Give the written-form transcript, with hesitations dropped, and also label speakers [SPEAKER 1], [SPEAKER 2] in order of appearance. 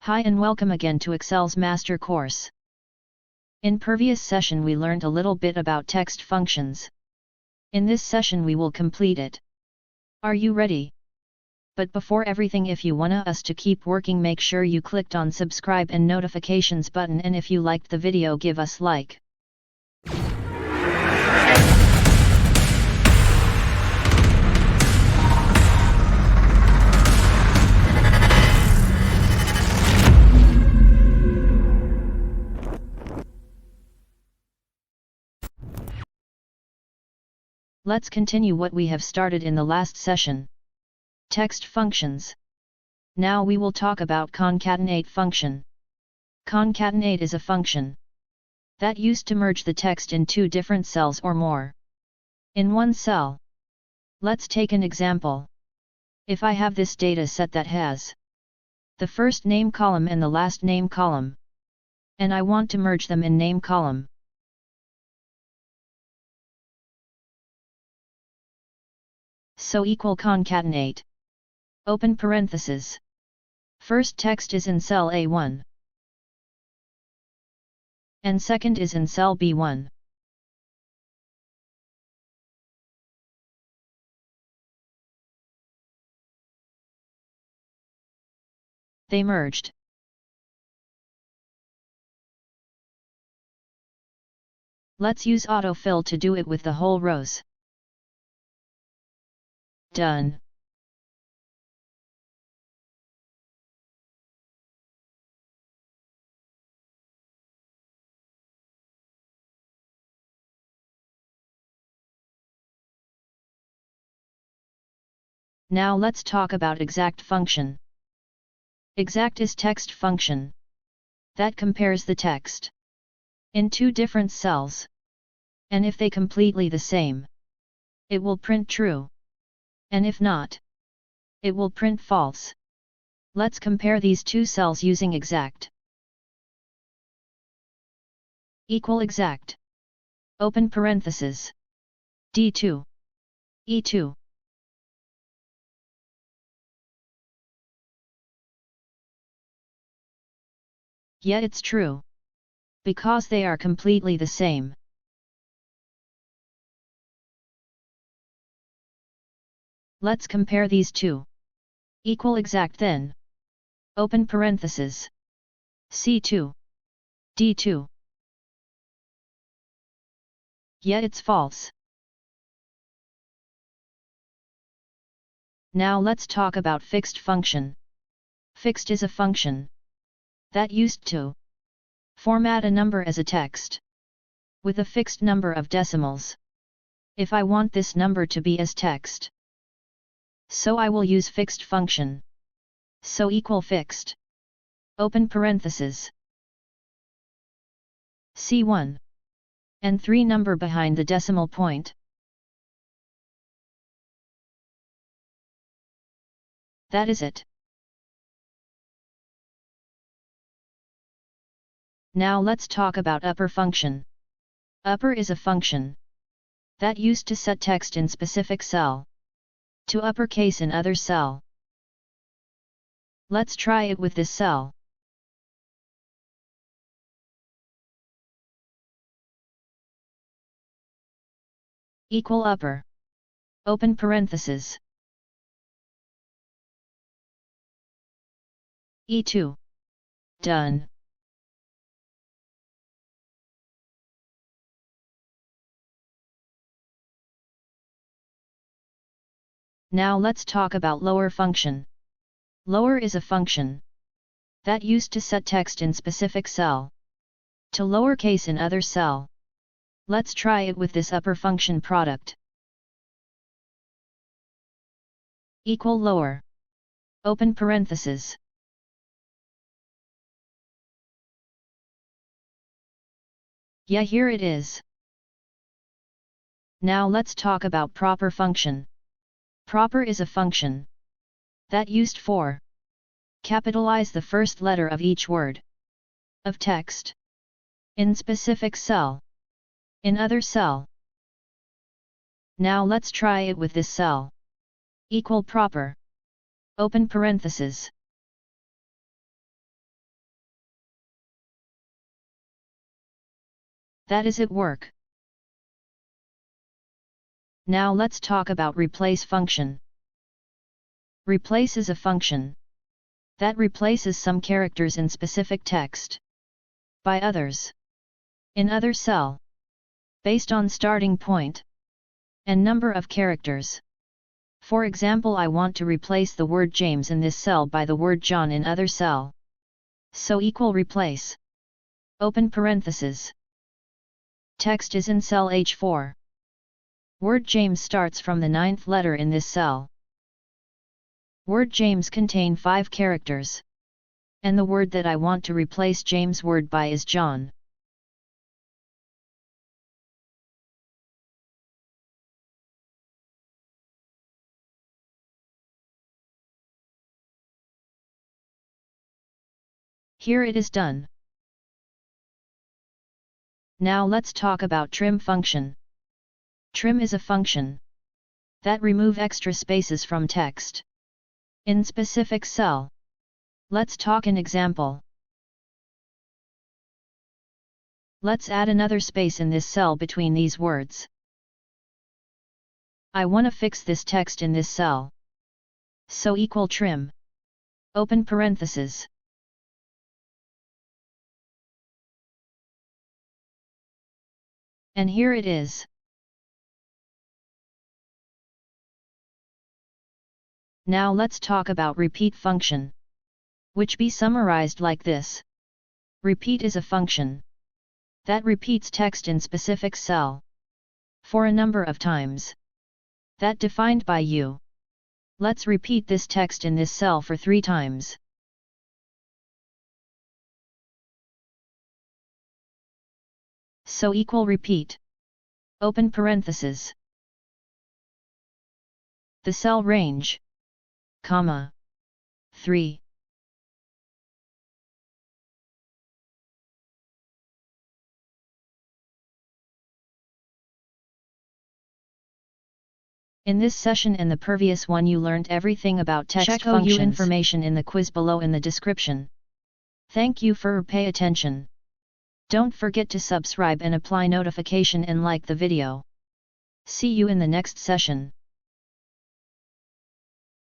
[SPEAKER 1] Hi and welcome again to Excel's Master Course. In previous session we learned a little bit about text functions. In this session we will complete it. Are you ready? But before everything, if you want us to keep working, make sure you clicked on subscribe and notifications button, and if you liked the video, give us like. Let's continue what we have started in the last session. Text functions. Now we will talk about concatenate function. Concatenate is a function that used to merge the text in two different cells or more in one cell. Let's take an example. If I have this data set that has the first name column and the last name column, and I want to merge them in name column. So equal concatenate. Open parenthesis. First text is in cell A1. And second is in cell B1. They merged. Let's use autofill to do it with the whole rows. Done. Now let's talk about exact function. Exact is text function that compares the text in two different cells, and if they completely the same, it will print true, and if not, it will print false. Let's compare these two cells using exact. Equal exact. Open parenthesis. D2. E2. Yeah, it's true, because they are completely the same. Let's compare these two. Equal exact then. Open parenthesis. C2. D2. Yeah, it's false. Now let's talk about fixed function. Fixed is a function that used to format a number as a text with a fixed number of decimals. If I want this number to be as text, so I will use fixed function. So equal fixed. Open parenthesis. C1. And 3 number behind the decimal point. That is it. Now let's talk about upper function. Upper is a function that used to set text in specific cell to uppercase in other cell. Let's try it with this cell. Equal upper. Open parenthesis. E2. Done. Now let's talk about lower function. Lower is a function that used to set text in specific cell to lowercase in other cell. Let's try it with this upper function product. Equal lower. Open parenthesis. Yeah, here it is. Now let's talk about proper function. Proper is a function that used for capitalize the first letter of each word of text in specific cell in other cell. Now let's try it with this cell. Equal proper. Open parenthesis. That is it work. Now let's talk about replace function. Replace is a function that replaces some characters in specific text by others in other cell, based on starting point and number of characters. For example, I want to replace the word James in this cell by the word John in other cell. So equal replace. Open parenthesis. Text is in cell H4. Word James starts from the 9th letter in this cell. Word James contain 5 characters. And the word that I want to replace James' word by is John. Here it is done. Now let's talk about trim function. Trim is a function that remove extra spaces from text in specific cell. Let's talk an example. Let's add another space in this cell between these words. I want to fix this text in this cell. So equal trim. Open parenthesis. And here it is. Now let's talk about repeat function, which be summarized like this. Repeat is a function that repeats text in specific cell for a number of times that defined by you. Let's repeat this text in this cell for 3 times. So equal repeat. Open parenthesis. The cell range, comma, 3. In this session and the previous one you learned everything about text functions. Check OU information in the quiz below in the description. Thank you for pay attention. Don't forget to subscribe and apply notification and like the video. See you in the next session.